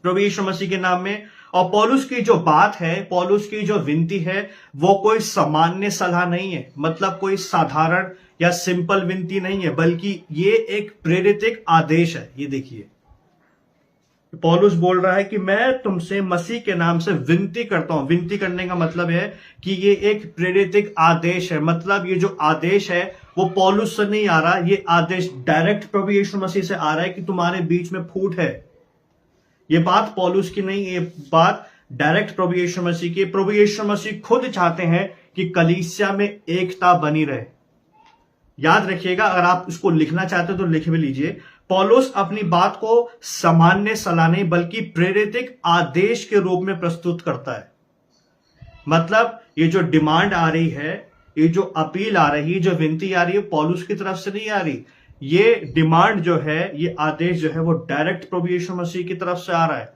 प्रभु यीशु मसीह के नाम में। और पौलुस की जो बात है, पौलुस की जो विनती है, वो कोई सामान्य सलाह नहीं है, मतलब कोई साधारण या सिंपल विनती नहीं है, बल्कि ये एक प्रेरित आदेश है। ये देखिए, पौलुस बोल रहा है कि मैं तुमसे मसीह के नाम से विनती करता हूं। विनती करने का मतलब है कि ये एक प्रेरित आदेश है। मतलब ये जो आदेश है वो पौलुस से नहीं आ रहा, ये आदेश डायरेक्ट प्रभु यीशु मसीह से आ रहा है कि तुम्हारे बीच में फूट है। ये बात पौलुस की नहीं, ये बात डायरेक्ट प्रभु यीशु मसीह की। प्रभु यीशु मसीह खुद चाहते हैं कि कलीसिया में एकता बनी रहे। याद रखिएगा, अगर आप इसको लिखना चाहते हो तो लिख भी लीजिए। पौलुस अपनी बात को सामान्य सलाह नहीं, बल्कि प्रेरित आदेश के रूप में प्रस्तुत करता है। मतलब ये जो डिमांड आ रही है, ये जो अपील आ रही है, जो विनती आ रही है, पौलुस की तरफ से नहीं आ रही। ये डिमांड जो है, ये आदेश जो है, वो डायरेक्ट प्रभु यीशु मसीह की तरफ से आ रहा है।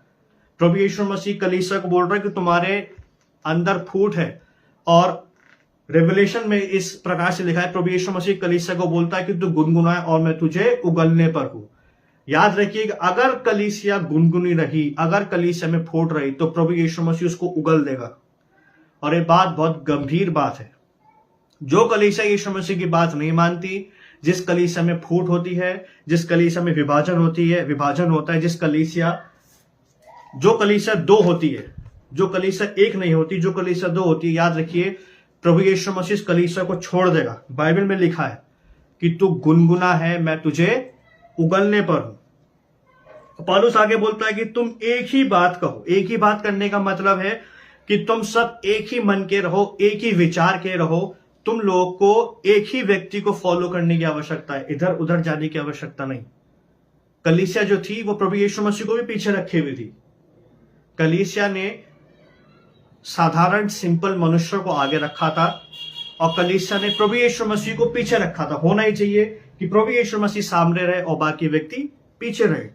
प्रभु यीशु मसीह कलीसिया को बोल रहा है कि तुम्हारे अंदर फूट है। और रेवलेशन में इस प्रकार से लिखा है, प्रभु यीशु मसीह कलीसिया को बोलता है कि तू गुनगुनाए और मैं तुझे उगलने पर हूं। याद रखिए, अगर कलीसिया गुनगुनी रही, अगर कलीसिया में फूट रही, तो प्रभु यीशु मसीह उसको उगल देगा। और ये बात बहुत गंभीर बात है। जो कलीसिया यीशु मसीह की बात नहीं मानती, जिस कलीसिया में फूट होती है, जिस कलीसिया में विभाजन होती है, विभाजन होता है, जो कलीसिया दो होती है, जो कलीसिया एक नहीं होती, जो कलीसिया दो होती है, याद रखिए, प्रभु यीशु मसीह इस कलीसिया को छोड़ देगा। बाइबल में लिखा है कि तू गुनगुना है, मैं तुझे उगलने पर हूं। पौलुस आगे बोलता है कि तुम एक ही बात कहो। एक ही बात करने का मतलब है कि तुम सब एक ही मन के रहो, एक ही विचार के रहो। तुम लोग को एक ही व्यक्ति को फॉलो करने की आवश्यकता है, इधर उधर जाने की आवश्यकता नहीं। कलीसिया जो थी वो प्रभु यीशु मसीह को भी पीछे रखे हुई थी। कलीसिया ने साधारण सिंपल मनुष्य को आगे रखा था, और कलीसिया ने प्रभु यीशु मसीह को पीछे रखा था। होना ही चाहिए कि प्रभु यीशु मसीह सामने रहे और बाकी व्यक्ति पीछे रहे,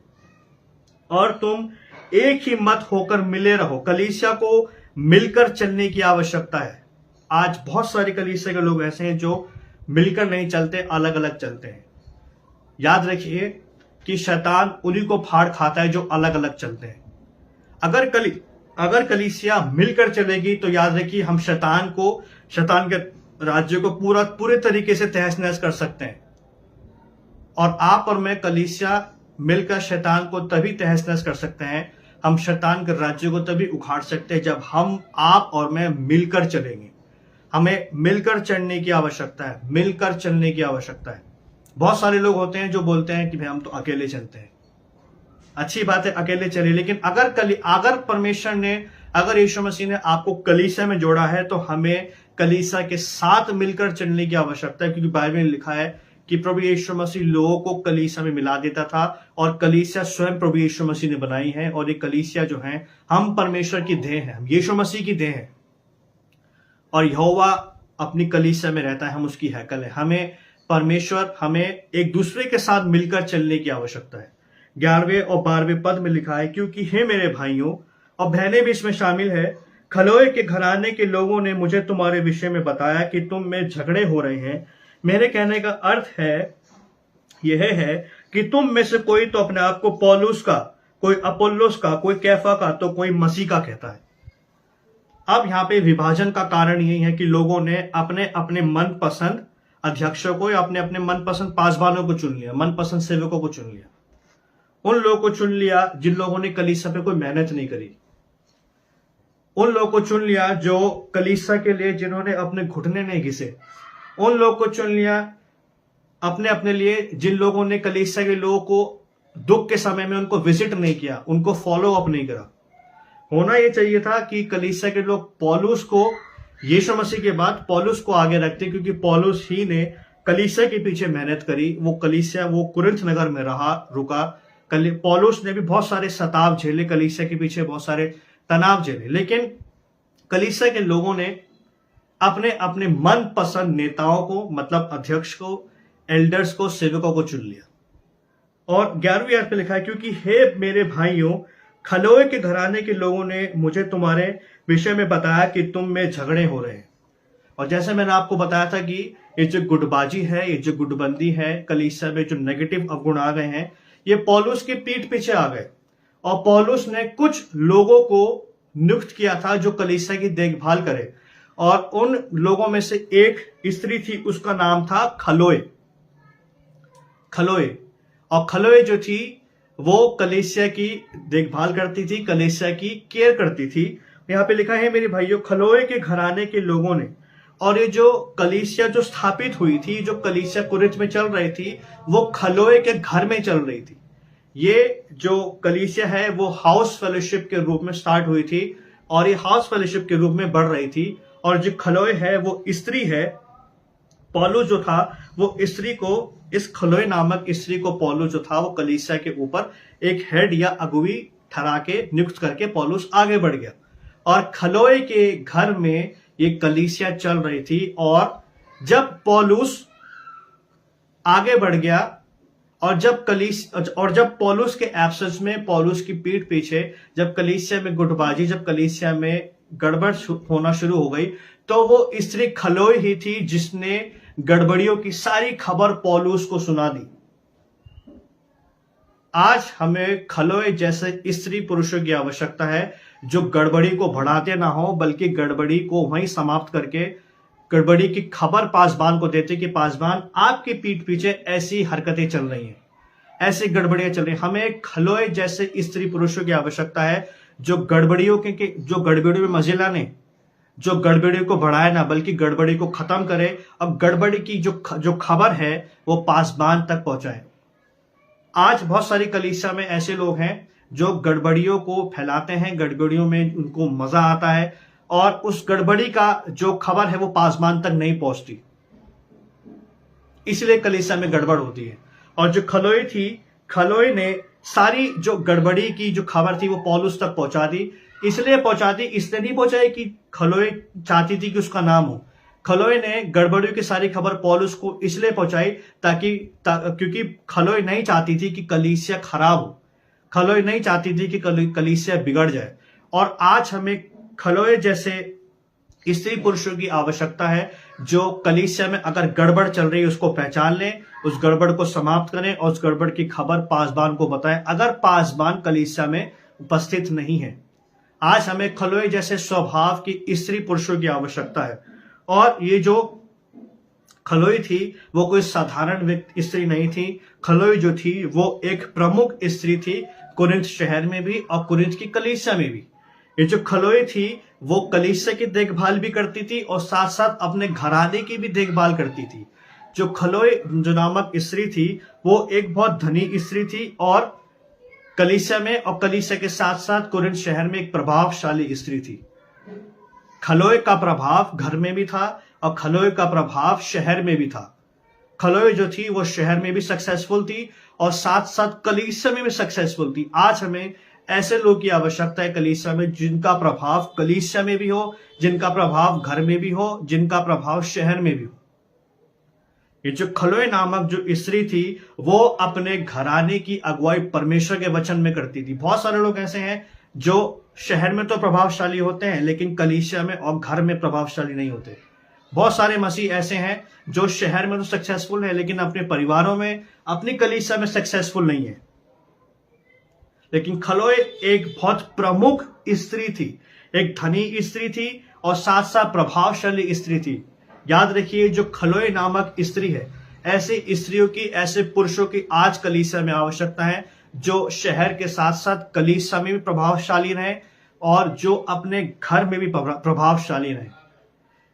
और तुम एक ही मत होकर मिले रहो। कलीसिया को मिलकर चलने की आवश्यकता है। आज बहुत सारी कलीसिया के लोग ऐसे हैं जो मिलकर नहीं चलते, अलग अलग चलते हैं। याद रखिए कि शैतान उन्हीं को फाड़ खाता है जो अलग अलग चलते हैं। अगर कलीसिया मिलकर चलेगी तो याद रखिए हम शैतान के राज्य को पूरे तरीके से तहस नहस कर सकते हैं। और आप और मैं कलीसिया मिलकर शैतान को तभी तहस नहस कर सकते हैं, हम शैतान के राज्य को तभी उखाड़ सकते हैं जब आप और मैं मिलकर चलेंगे। हमें मिलकर चलने की आवश्यकता है, मिलकर चलने की आवश्यकता है। बहुत सारे लोग होते हैं जो बोलते हैं कि भाई हम तो अकेले चलते हैं। अच्छी बात है, अकेले चले, लेकिन अगर परमेश्वर ने, अगर यीशु मसीह ने आपको कलीसिया में जोड़ा है तो हमें कलीसिया के साथ मिलकर चलने की आवश्यकता है, क्योंकि बाइबल में लिखा है कि प्रभु यीशु मसीह लोगों को कलीसिया में मिला देता था, और कलीसिया स्वयं प्रभु यीशु मसीह ने बनाई है। और ये कलीसिया जो है, हम परमेश्वर की देह है, हम यीशु मसीह की देह है, और यहोवा अपनी कलीसिया में रहता है, हम उसकी हैकल है। हमें एक दूसरे के साथ मिलकर चलने की आवश्यकता है। 11वें और 12वें पद में लिखा है, क्योंकि हे मेरे भाइयों, और बहनें भी इसमें शामिल है, खलोए के घराने के लोगों ने मुझे तुम्हारे विषय में बताया कि तुम में झगड़े हो रहे हैं। मेरे कहने का अर्थ यह है कि तुम में से कोई तो अपने आप को पौलुस का, कोई अपोल्लोस का, कोई कैफा का, तो कोई मसीह का कहता है। अब यहाँ पे विभाजन का कारण यही है कि लोगों ने अपने अपने मनपसंद अध्यक्षों को या अपने अपने मनपसंद पासवानों को चुन लिया, मनपसंद सेवकों को चुन लिया। उन लोगों को चुन लिया जिन लोगों ने कलीसिया पे कोई मेहनत नहीं करी। उन लोगों को चुन लिया जो कलीसिया के लिए जिन्होंने अपने घुटने नहीं घिसे। उन लोगों को चुन लिया अपने लिए जिन लोगों ने कलीसिया के लोगों को दुख के समय में उनको विजिट नहीं किया, उनको फॉलो अप नहीं करा। होना यह चाहिए था कि कलीसिया के लोग पौलुस को, यीशु मसीह के बाद पौलुस को आगे रखते, क्योंकि पौलुस ही ने कलीसिया के पीछे मेहनत करी। वो कुरिन्थ नगर में रुका। पौलुस ने भी बहुत सारे सताव झेले, कलीसिया के पीछे बहुत सारे तनाव झेले, लेकिन कलीसिया के लोगों ने अपने अपने मनपसंद नेताओं को, मतलब अध्यक्ष को, एल्डर्स को, सेवकों को चुन लिया। और 11वीं आयत पे लिखा है, क्योंकि हे मेरे भाइयों, खलोए के घराने के लोगों ने मुझे तुम्हारे विषय में बताया कि तुम में झगड़े हो रहे हैं। और जैसे मैंने आपको बताया था कि ये जो गुटबाजी है, ये जो गुटबंदी है, कलीसिया में जो नेगेटिव अवगुण आ गए हैं, ये पौलुस के पीठ पीछे आ गए। और पौलुस ने कुछ लोगों को नियुक्त किया था जो कलीसिया की देखभाल करे, और उन लोगों में से एक स्त्री थी, उसका नाम था खलोए। और खलोए जो थी वो कलीसिया की देखभाल करती थी, कलीसिया की केयर करती थी। यहां पे लिखा है, मेरे भाइयों, खलोए के घराने के लोगों ने। और ये जो कलीसिया जो स्थापित हुई थी, जो कलीसिया कुरिन्थ में चल रही थी, वो खलोए के घर में चल रही थी। ये जो कलीसिया है वो हाउस फेलोशिप के रूप में स्टार्ट हुई थी, और ये हाउस फेलोशिप के रूप में बढ़ रही थी। और जो खलोए है वो स्त्री है। पौलुस जो था वो स्त्री को, इस खलोए नामक स्त्री को पौलुस जो था वो कलीसिया के ऊपर एक हेड या अगुवी ठहरा के नियुक्त करके पौलुस आगे बढ़ गया। और खलोए के घर में ये कलीसिया चल रही थी। और जब पौलुस आगे बढ़ गया, और जब पौलुस के एब्सेंस में, पौलुस की पीठ पीछे जब कलीसिया में गुटबाजी, जब कलीसिया में गड़बड़ होना शुरू हो गई, तो वो स्त्री खलोए ही थी जिसने गड़बड़ियों की सारी खबर पौलुस को सुना दी। आज हमें खलोए जैसे स्त्री पुरुषों की आवश्यकता है जो गड़बड़ी को बढ़ाते ना हो, बल्कि गड़बड़ी को वहीं समाप्त करके गड़बड़ी की खबर पासबान को देते कि पासबान, आपकी पीठ पीछे ऐसी हरकतें चल रही हैं, ऐसी गड़बड़ियां चल रही हैं। हमें खलोए जैसे स्त्री पुरुषों की आवश्यकता है जो गड़बड़ियों में मजे लाने, जो गड़बड़ी को बढ़ाए ना, बल्कि गड़बड़ी को खत्म करे। अब गड़बड़ी की जो खबर है वो पासबान तक पहुंचाए। आज बहुत सारी कलीसिया में ऐसे लोग हैं जो गड़बड़ियों को फैलाते हैं, गड़बड़ियों में उनको मजा आता है, और उस गड़बड़ी का जो खबर है वो पासबान तक नहीं पहुंचती, इसलिए कलीसिया में गड़बड़ होती है। और जो खलोए थी, खलोए ने सारी जो गड़बड़ी की जो खबर थी वो पौलुस तक पहुंचा दी। इसलिए नहीं पहुंचाई कि खलोए चाहती थी कि उसका नाम हो। खलोए ने गड़बड़ियों की सारी खबर पौलुस को इसलिए पहुंचाई क्योंकि खलोए नहीं चाहती थी कि कलीसिया खराब हो, खलोए नहीं चाहती थी कि कलीसिया बिगड़ जाए। और आज हमें खलोए जैसे स्त्री पुरुषों की आवश्यकता है जो कलीसिया में अगर गड़बड़ चल रही है उसको पहचान लें, उस गड़बड़ को समाप्त करें और उस गड़बड़ की खबर पासबान को बताएं अगर पासबान कलीसिया में उपस्थित नहीं है। आज हमें खलोए जैसे स्वभाव की स्त्री पुरुषों की आवश्यकता है। और ये जो खलोए थी वो कोई साधारण स्त्री नहीं थी। खलोए जो थी वो एक प्रमुख स्त्री थी कुरिन्थ शहर में भी और कुरिन्थ की कलीसिया में भी। ये जो खलोए थी वो कलीसिया की देखभाल भी करती थी और साथ साथ अपने घराने की भी देखभाल करती थी। जो खलोए जो नामक स्त्री थी वो एक बहुत धनी स्त्री थी और कलीसिया में और कलीसिया के साथ साथ कुरिन्थ शहर में एक प्रभावशाली स्त्री थी। खलोए का प्रभाव घर में भी था और खलोए का प्रभाव शहर में भी था। खलोए जो थी वो शहर में भी सक्सेसफुल थी और साथ साथ कलीसिया में भी सक्सेसफुल थी। आज हमें ऐसे लोग की आवश्यकता है कलीसिया में जिनका प्रभाव कलीसिया में भी हो, जिनका प्रभाव घर में भी हो, जिनका प्रभाव शहर में भी हो। ये जो खलोए नामक जो स्त्री थी वो अपने घराने की अगुवाई परमेश्वर के वचन में करती थी। बहुत सारे लोग ऐसे हैं जो शहर में तो प्रभावशाली होते हैं लेकिन कलीसिया में और घर में प्रभावशाली नहीं होते। बहुत सारे मसीह ऐसे हैं जो शहर में तो सक्सेसफुल है लेकिन अपने परिवारों में, अपनी कलीसिया में सक्सेसफुल नहीं है। लेकिन खलोए एक बहुत प्रमुख स्त्री थी, एक धनी स्त्री थी और साथ साथ प्रभावशाली स्त्री थी। याद रखिए जो खलोए नामक स्त्री है, ऐसे स्त्रियों की, ऐसे पुरुषों की आज कलीसिया में आवश्यकता है जो शहर के साथ साथ कलीसिया में भी प्रभावशाली रहे और जो अपने घर में भी प्रभावशाली रहे।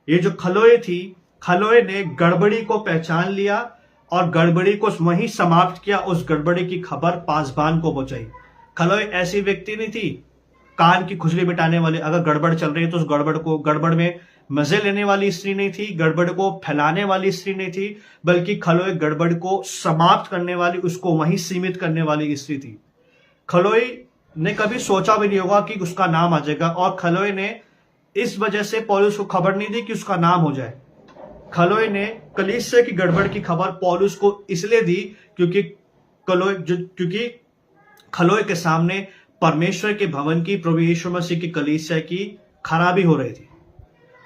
ये जो खलोए थी, खलोए ने गड़बड़ी को पहचान लिया और गड़बड़ी को वहीं समाप्त किया, उस गड़बड़ी की खबर पासबान को पहुंचाई। खलोए ऐसी व्यक्ति नहीं थी कान की खुजली मिटाने वाले, अगर गड़बड़ चल रही है तो उस गड़बड़ में मजे लेने वाली स्त्री नहीं थी, गड़बड़ को फैलाने वाली स्त्री नहीं थी, बल्कि खलोए गड़बड़ को समाप्त करने वाली, उसको वहीं सीमित करने वाली स्त्री थी। खलोए ने कभी सोचा भी नहीं होगा कि उसका नाम आ जाएगा और खलोए ने इस वजह से पौलुस को खबर नहीं दी कि उसका नाम हो जाए। खलोए ने कलीसिया की गड़बड़ की खबर पौलुस को इसलिए दी क्योंकि खलोए के सामने परमेश्वर के भवन की, प्रभु यीशु मसीह की कलीसिया की खराबी हो रही थी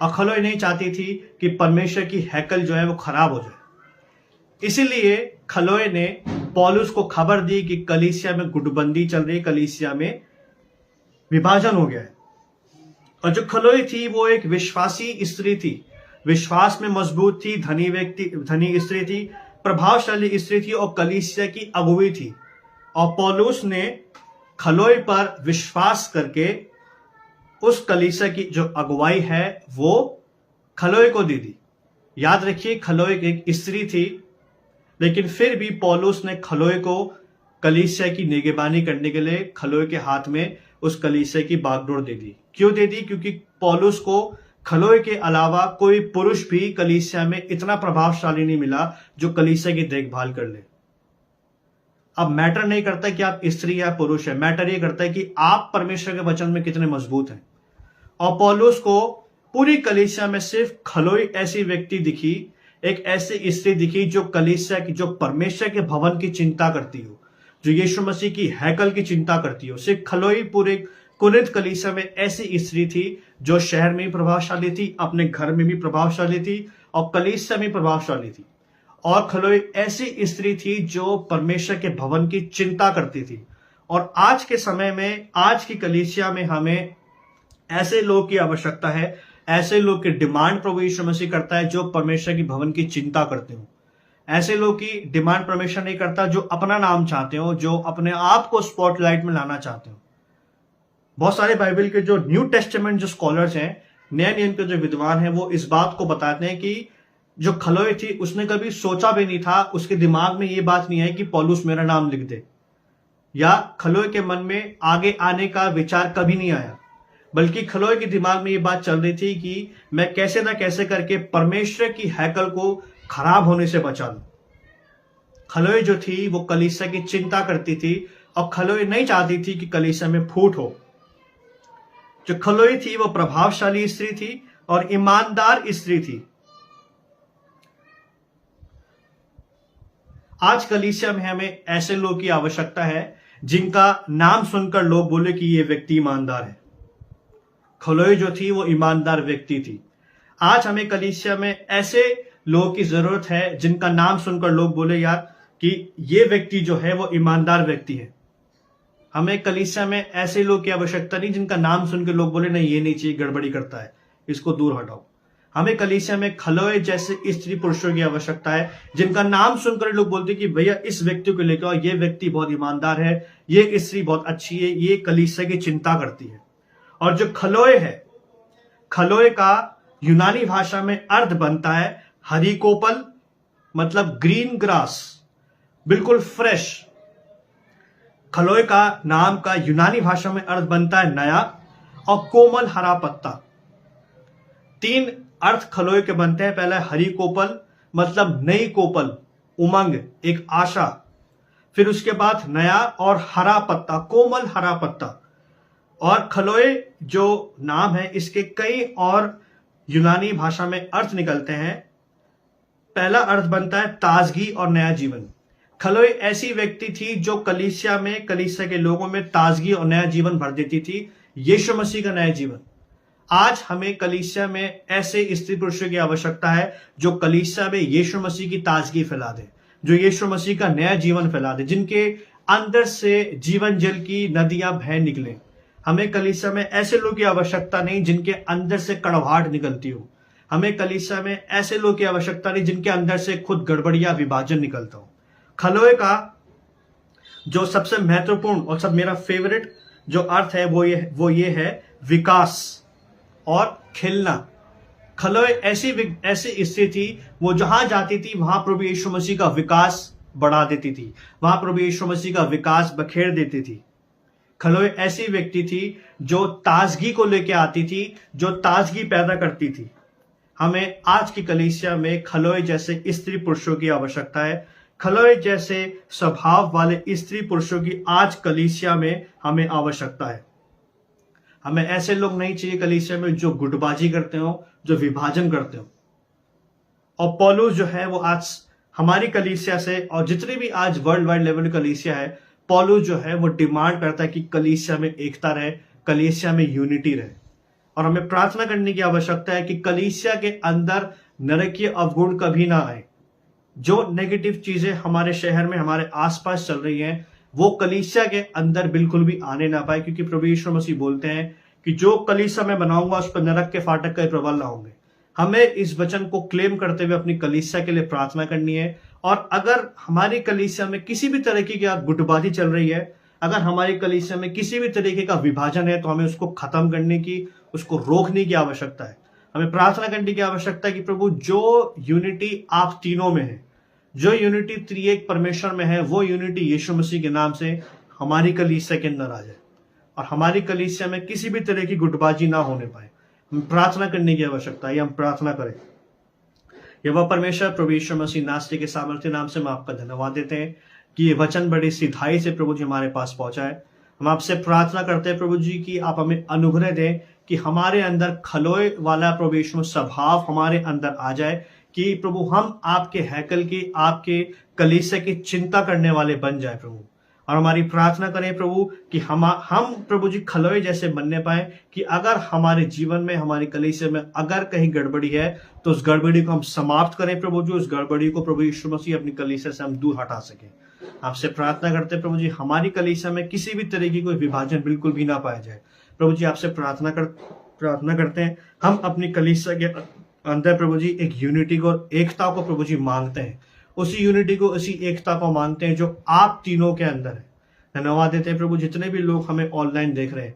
और खलोए नहीं चाहती थी कि परमेश्वर की हैकल जो है वो खराब हो जाए। इसीलिए खलोए ने पौलुस को खबर दी कि कलीसिया में गुटबंदी चल रही, कलीसिया में विभाजन हो गया है। और जो खलोए थी वो एक विश्वासी स्त्री थी, विश्वास में मजबूत थी, धनी स्त्री थी, प्रभावशाली स्त्री थी और कलीसिया की अगुवी थी। और पौलुस ने खलोए पर विश्वास करके उस कलीसिया की जो अगुवाई है वो खलोए को दे दी। याद रखिए खलोए एक स्त्री थी लेकिन फिर भी पौलुस ने खलोए को कलीसिया की निगरानी करने के लिए खलोए के हाथ में उस कलीसिया की बागडोर दे दी। क्यों दे दी? क्योंकि पौलुस को खलोए के अलावा कोई पुरुष भी कलीसिया में इतना प्रभावशाली नहीं मिला जो कलीसिया की देखभाल कर ले। अब मैटर नहीं करता कि आप स्त्री या पुरुष है, मैटर ये करता है कि आप परमेश्वर के वचन में कितने मजबूत हैं। और पौलुस को पूरी कलीसिया में सिर्फ खलोए ऐसी व्यक्ति दिखी, एक ऐसी स्त्री दिखी जो कलीसिया की, जो परमेश्वर के भवन की चिंता करती हो, जो यीशु मसीह की हैकल की चिंता करती हो। सिर्फ खलोए पूरे कुरिन्थ कलीसिया में ऐसी स्त्री थी जो शहर में भी प्रभावशाली थी, अपने घर में भी प्रभावशाली थी और कलीसिया में प्रभावशाली थी। और खलोए ऐसी स्त्री थी जो परमेश्वर के भवन की चिंता करती थी। और आज के समय में, आज की कलीसिया में हमें ऐसे लोग की आवश्यकता है, ऐसे लोग की डिमांड प्रभु यीशु मसीह करता है जो परमेश्वर की भवन की चिंता करते हो। ऐसे लोग की डिमांड परमेश्वर नहीं करता जो अपना नाम चाहते हो, जो अपने आप को स्पॉटलाइट में लाना चाहते हो। बहुत सारे बाइबल के जो न्यू टेस्टामेंट जो स्कॉलर्स हैं, नए नियम के जो विद्वान हैं, वो इस बात को बताते हैं कि जो खलोए थी उसने कभी सोचा भी नहीं था, उसके दिमाग में ये बात नहीं आई कि पौलुस मेरा नाम लिख दे, या खलोए के मन में आगे आने का विचार कभी नहीं आया, बल्कि खलोए के दिमाग में ये बात चल रही थी कि मैं कैसे ना कैसे करके परमेश्वर की हैकल को खराब होने से बचा लूं। खलोए जो थी वो कलीसिया की चिंता करती थी और खलोए नहीं चाहती थी कि कलीसिया में फूट हो। जो खलोए थी वो प्रभावशाली स्त्री थी और ईमानदार स्त्री थी। आज कलीसिया में हमें ऐसे लोग की आवश्यकता है जिनका नाम सुनकर लोग बोले कि ये व्यक्ति ईमानदार है। खलोए जो थी वो ईमानदार व्यक्ति थी। आज हमें कलीसिया में ऐसे लोगों की जरूरत है जिनका नाम सुनकर लोग बोले यार कि ये व्यक्ति जो है वो ईमानदार व्यक्ति है। हमें कलीसिया में ऐसे लोग की आवश्यकता नहीं जिनका नाम सुनकर लोग बोले नहीं ये नहीं चाहिए, गड़बड़ी करता है, इसको दूर हटाओ। हमें कलीसिया में खलोए जैसे स्त्री पुरुषों की आवश्यकता है जिनका नाम सुनकर लोग बोलते कि भैया इस व्यक्ति को लेकर आओ, ये व्यक्ति बहुत ईमानदार है, ये स्त्री बहुत अच्छी है, ये कलीसिया की चिंता करती है। और जो खलोए है, खलोए का यूनानी भाषा में अर्थ बनता है हरी कोपल, मतलब ग्रीन ग्रास, बिल्कुल फ्रेश। खलोए का नाम का यूनानी भाषा में अर्थ बनता है नया और कोमल हरा पत्ता। 3 अर्थ खलोए के बनते हैं। पहला हरी कोपल, मतलब नई कोपल, उमंग, एक आशा। फिर उसके बाद नया और हरा पत्ता, कोमल हरा पत्ता। और खलोए जो नाम है इसके कई और यूनानी भाषा में अर्थ निकलते हैं। पहला अर्थ बनता है ताजगी और नया जीवन। खलोए ऐसी व्यक्ति थी जो कलीसिया के लोगों में ताजगी और नया जीवन भर देती थी, यीशु मसीह का नया जीवन। आज हमें कलीसिया में ऐसे स्त्री पुरुषों की आवश्यकता है जो कलीसिया में यीशु मसीह की ताजगी फैला दे, जो यीशु मसीह का नया जीवन फैला दे, जिनके अंदर से जीवन जल की नदियां बह निकले। हमें कलीसिया में ऐसे लोगों की आवश्यकता नहीं जिनके अंदर से कड़वाहट निकलती हो। हमें कलीसिया में ऐसे लोगों की आवश्यकता नहीं जिनके अंदर से खुद गड़बड़िया विभाजन निकलता हो। खलोए का जो सबसे महत्वपूर्ण और सब मेरा फेवरेट जो अर्थ है वो ये है विकास और खिलना। खलोए ऐसी स्त्री थी, वो जहां जाती थी वहां प्रभु यीशु मसीह का विकास बढ़ा देती थी, वहां प्रभु यीशु मसीह का विकास बखेर देती थी। खलोए ऐसी व्यक्ति थी जो ताजगी को लेके आती थी, जो ताजगी पैदा करती थी। हमें आज की कलीसिया में खलोए जैसे स्त्री पुरुषों की आवश्यकता है। खलोए जैसे स्वभाव वाले स्त्री पुरुषों की आज कलीसिया में हमें आवश्यकता है। हमें ऐसे लोग नहीं चाहिए कलीसिया में जो गुटबाजी करते हो, जो विभाजन करते हो। और पौलुस जो है वो आज हमारी कलीसिया से, और जितने भी आज वर्ल्ड वाइड लेवल कलीसिया है, पौलुस जो है वो डिमांड करता है कि कलीसिया में एकता रहे, कलीसिया में यूनिटी रहे। और हमें प्रार्थना करने की आवश्यकता है कि कलीसिया के अंदर नरकीय अवगुण कभी ना आए। जो नेगेटिव चीजें हमारे शहर में हमारे आसपास चल रही हैं वो कलीसिया के अंदर बिल्कुल भी आने ना पाए, क्योंकि प्रभु यीशु मसीह बोलते हैं कि जो कलीसिया मैं बनाऊंगा उस पर नरक के फाटक का प्रबल ना होंगे। हमें इस वचन को क्लेम करते हुए अपनी कलीसिया के लिए प्रार्थना करनी है। और अगर हमारी कलीसिया में किसी भी तरीके की गुटबाजी चल रही है, अगर हमारी कलीसिया में किसी भी तरीके का विभाजन है, तो हमें उसको खत्म करने की, उसको रोकने की आवश्यकता है। हमें प्रार्थना करने की आवश्यकता है कि प्रभु जो यूनिटी आप तीनों में है, जो यूनिटी त्रिएक परमेश्वर में है, वो यूनिटी यीशु मसीह के नाम से हमारी कलीसिया के अंदर आ जाए और हमारी कलीसिया में किसी भी तरह की गुटबाजी ना होने पाए। हम प्रार्थना करने की आवश्यकता है, हम प्रार्थना करें। यह वह परमेश्वर प्रभु यीशु मसीह नासरी के सामर्थ्य नाम से हम आपका धन्यवाद देते हैं कि ये वचन बड़ी सिधाई से प्रभु जी हमारे पास पहुंचा है। हम आपसे प्रार्थना करते हैं प्रभु जी कि आप हमें अनुग्रह दें कि हमारे अंदर खलोए वाला प्रभु यीशु स्वभाव हमारे अंदर आ जाए, कि प्रभु हम आपके हैकल की, आपके कलीसिया की चिंता करने वाले बन जाए प्रभु। और हमारी प्रार्थना करें प्रभु कि हम प्रभु जी खलोए जैसे बनने पाए, कि अगर हमारे जीवन में, हमारी कलीसिया में अगर कहीं गड़बड़ी है तो उस गड़बड़ी को हम समाप्त करें प्रभु जी, उस गड़बड़ी को प्रभु यीशु मसीह अपनी कलीसिया से हम दूर हटा सके। आपसे प्रार्थना करते प्रभु जी हमारी कलीसिया में किसी भी तरह की कोई विभाजन बिल्कुल भी ना पाया जाए। प्रभु जी आपसे प्रार्थना करते हैं, हम अपनी कलीसिया के अंदर प्रभु जी एक यूनिटी को, एकता को प्रभु जी मांगते हैं, उसी यूनिटी को, उसी एकता को मांगते हैं जो आप तीनों के अंदर है। धन्यवाद देते हैं प्रभु, जितने भी लोग हमें ऑनलाइन देख रहे हैं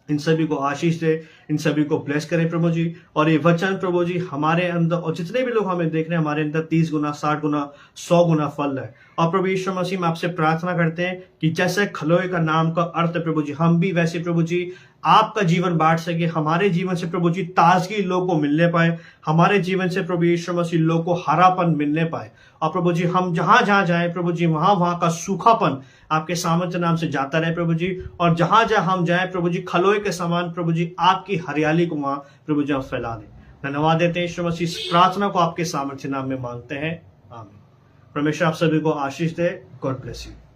इन सभी को आशीष दे, इन सभी को ब्लेस करें प्रभु जी। और ये वचन प्रभु जी हमारे अंदर, और जितने भी लोग हमें देख रहे हैं हमारे अंदर 30 गुना, 60 गुना, 100 गुना फल है। और प्रभु यीशु मसीह में आपसे प्रार्थना करते हैं कि जैसे खलोए का नाम का अर्थ है प्रभु जी, हम भी वैसे प्रभु जी आपका जीवन बांट सके। हमारे जीवन से प्रभु जी ताजगी लोगों को मिलने पाए, हमारे जीवन से प्रभु यीशु मसीह लोगों को हरापन मिलने पाए। और प्रभु जी हम जहां जहां जाए प्रभु जी वहां का सूखापन आपके सामर्थ्य नाम से जाता रहे प्रभु जी। और जहां जहां हम जाए प्रभु जी खलोए के समान प्रभु जी आपकी हरियाली को वहां प्रभु जी हम फैला दें। धन्यवाद देते हैं यीशु मसीह, इस प्रार्थना को आपके सामर्थ्य नाम में मांगते हैं, आमीन। परमेश्वर आप सभी को आशीष दे। God bless you.